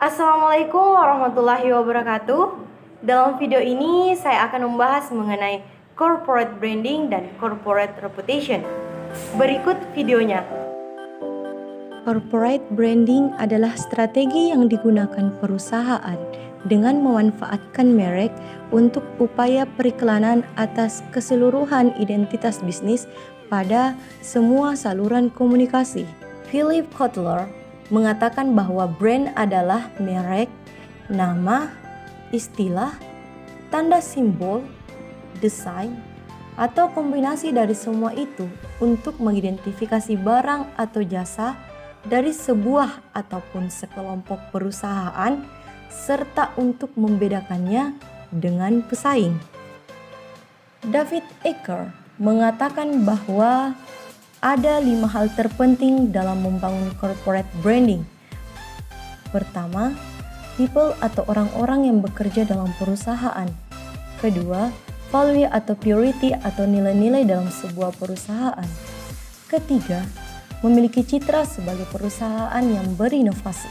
Assalamualaikum warahmatullahi wabarakatuh. Dalam video ini saya akan membahas mengenai corporate branding dan corporate reputation. Berikut videonya. Corporate branding adalah strategi yang digunakan perusahaan dengan memanfaatkan merek untuk upaya periklanan atas keseluruhan identitas bisnis pada semua saluran komunikasi. Philip Kotler mengatakan bahwa brand adalah merek, nama, istilah, tanda simbol, desain, atau kombinasi dari semua itu untuk mengidentifikasi barang atau jasa dari sebuah ataupun sekelompok perusahaan serta untuk membedakannya dengan pesaing. David Ecker mengatakan bahwa ada 5 hal terpenting dalam membangun corporate branding. Pertama, people atau orang-orang yang bekerja dalam perusahaan. Kedua, value atau purity atau nilai-nilai dalam sebuah perusahaan. Ketiga, memiliki citra sebagai perusahaan yang berinovasi.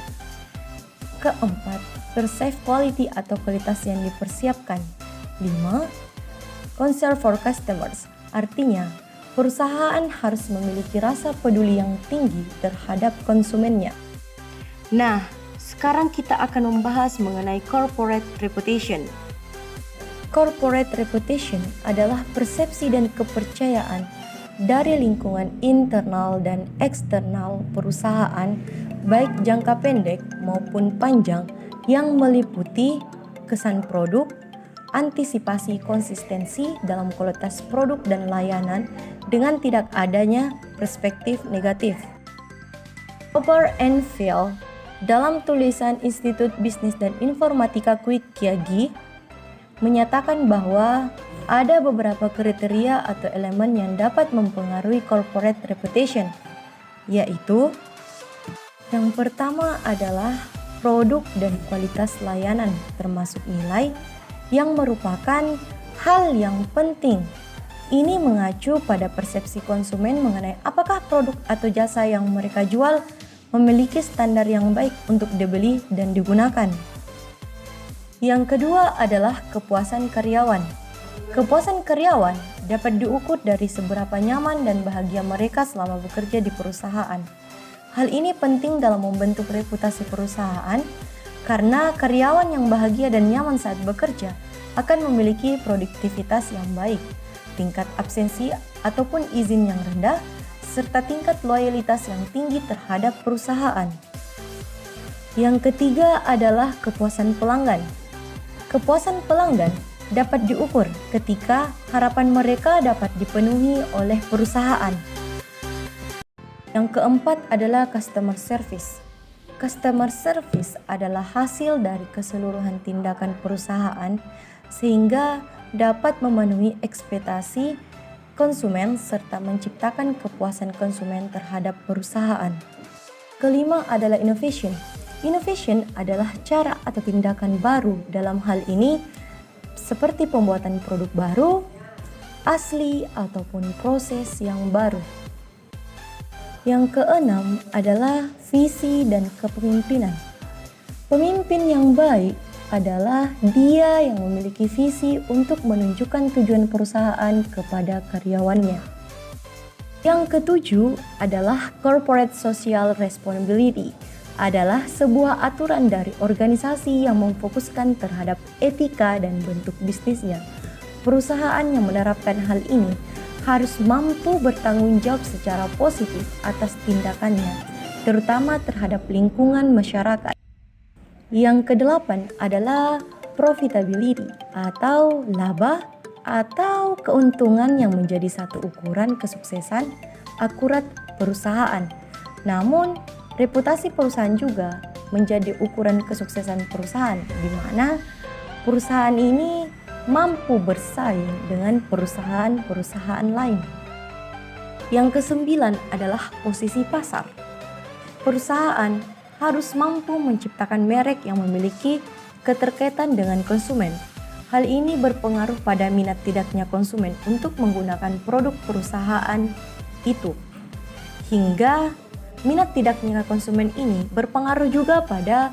Keempat, perceived quality atau kualitas yang dipersiapkan. 5. Concern for customers, artinya perusahaan harus memiliki rasa peduli yang tinggi terhadap konsumennya. Nah, sekarang kita akan membahas mengenai corporate reputation. Corporate reputation adalah persepsi dan kepercayaan dari lingkungan internal dan eksternal perusahaan, baik jangka pendek maupun panjang, yang meliputi kesan produk, antisipasi konsistensi dalam kualitas produk dan layanan dengan tidak adanya perspektif negatif. Cooper and Phil dalam tulisan Institut Bisnis dan Informatika Kwik Kyagi menyatakan bahwa ada beberapa kriteria atau elemen yang dapat mempengaruhi corporate reputation, yaitu yang pertama adalah produk dan kualitas layanan termasuk nilai yang merupakan hal yang penting. Ini mengacu pada persepsi konsumen mengenai apakah produk atau jasa yang mereka jual memiliki standar yang baik untuk dibeli dan digunakan. Yang kedua adalah kepuasan karyawan. Kepuasan karyawan dapat diukur dari seberapa nyaman dan bahagia mereka selama bekerja di perusahaan. Hal ini penting dalam membentuk reputasi perusahaan karena karyawan yang bahagia dan nyaman saat bekerja akan memiliki produktivitas yang baik, tingkat absensi ataupun izin yang rendah, serta tingkat loyalitas yang tinggi terhadap perusahaan. Yang ketiga adalah kepuasan pelanggan. Kepuasan pelanggan dapat diukur ketika harapan mereka dapat dipenuhi oleh perusahaan. Yang keempat adalah customer service. Customer service adalah hasil dari keseluruhan tindakan perusahaan sehingga dapat memenuhi ekspektasi konsumen serta menciptakan kepuasan konsumen terhadap perusahaan. Kelima adalah innovation. Innovation adalah cara atau tindakan baru, dalam hal ini seperti pembuatan produk baru, asli ataupun proses yang baru. Yang keenam adalah visi dan kepemimpinan. Pemimpin yang baik adalah dia yang memiliki visi untuk menunjukkan tujuan perusahaan kepada karyawannya. Yang ketujuh adalah corporate social responsibility, adalah sebuah aturan dari organisasi yang memfokuskan terhadap etika dan bentuk bisnisnya. Perusahaan yang menerapkan hal ini harus mampu bertanggung jawab secara positif atas tindakannya, terutama terhadap lingkungan masyarakat. Yang kedelapan adalah profitability atau laba atau keuntungan yang menjadi satu ukuran kesuksesan akurat perusahaan. Namun, reputasi perusahaan juga menjadi ukuran kesuksesan perusahaan, di mana perusahaan ini mampu bersaing dengan perusahaan-perusahaan lain. Yang kesembilan adalah posisi pasar. Perusahaan harus mampu menciptakan merek yang memiliki keterkaitan dengan konsumen. Hal ini berpengaruh pada minat tidaknya konsumen untuk menggunakan produk perusahaan itu. Hingga minat tidaknya konsumen ini berpengaruh juga pada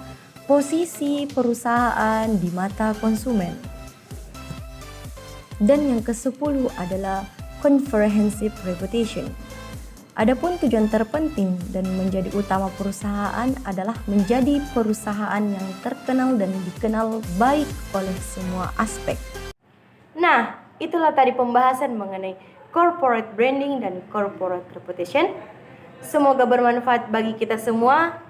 posisi perusahaan di mata konsumen. Dan yang ke-10 adalah comprehensive reputation. Adapun tujuan terpenting dan menjadi utama perusahaan adalah menjadi perusahaan yang terkenal dan dikenal baik oleh semua aspek. Nah, itulah tadi pembahasan mengenai corporate branding dan corporate reputation. Semoga bermanfaat bagi kita semua.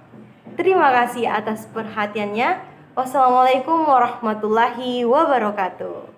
Terima kasih atas perhatiannya. Wassalamualaikum warahmatullahi wabarakatuh.